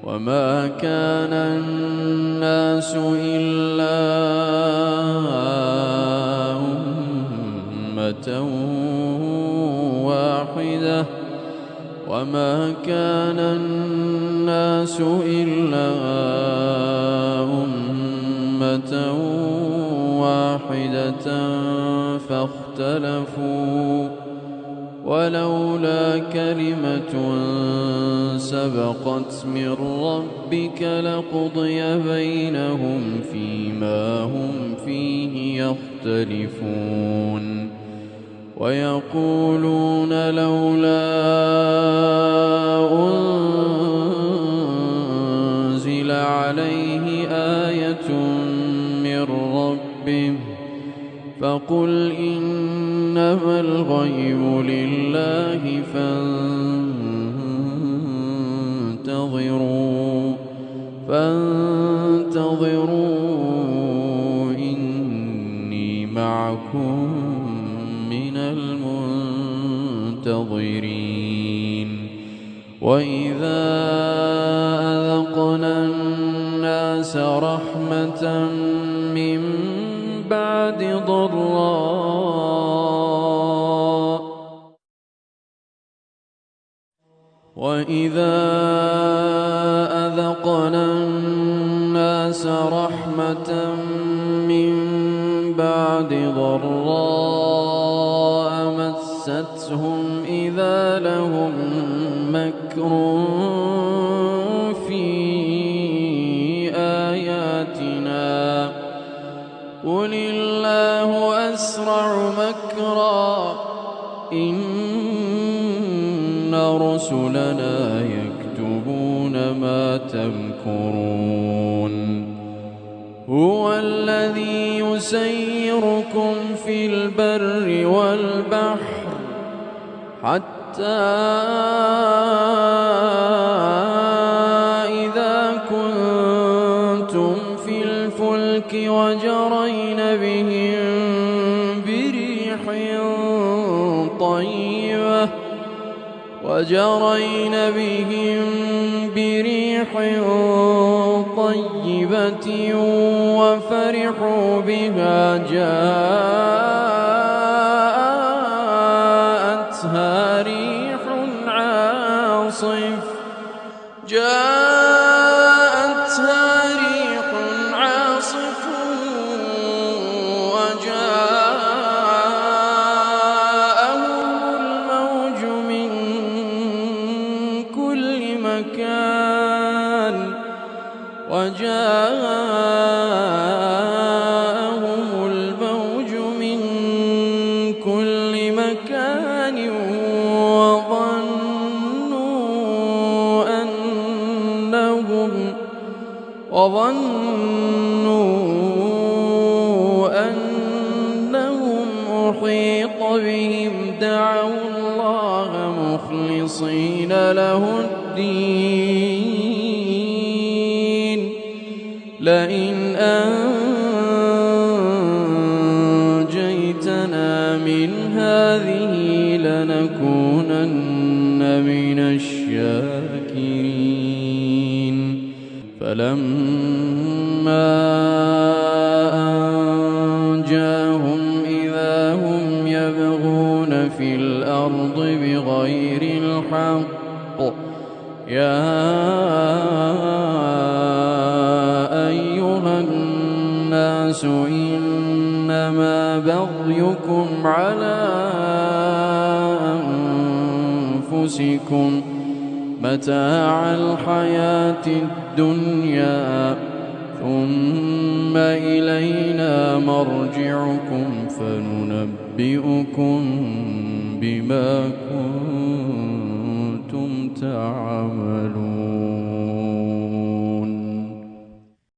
وما كان الناس إلا أمة واحدة وما كان الناس إلا أمة واحدة فاختلفوا ولولا كلمة سبقت من ربك لقضي بينهم فيما هم فيه يختلفون ويقولون لولا أنزل عليه آية من ربه فقل إنما الغيب لله فانتظروا إني معكم من المنتظرين وإذا أذقنا الناس رحمة من بعد ضراء وإذا أذقنا الناس رحمة من بعد ضراء مستهم إذا لهم مكر في آياتنا قل الله أسرع مكرا إن رسلنا يكتبون ما تمكرون هو الذي يسيركم في البر والبحر حتى إذا كنتم في الفلك وجرين بهم بريح طيبة وفرحوا بها جاءتها ريح عاصف وجاءهم الموج من كل مكان وظنوا أنهم أحيط بهم دعوا الله مخلصين له الدين لئن أنجيتنا من هذه لنكونن من الشاكرين فلما أنجاهم إذا هم يبغون في الأرض بغير الحق يا أيها الناس إنما بغيكم على أنفسكم متاع الحياة الدنيا ثم إلينا مرجعكم فننبئكم بما كنتم تعملون.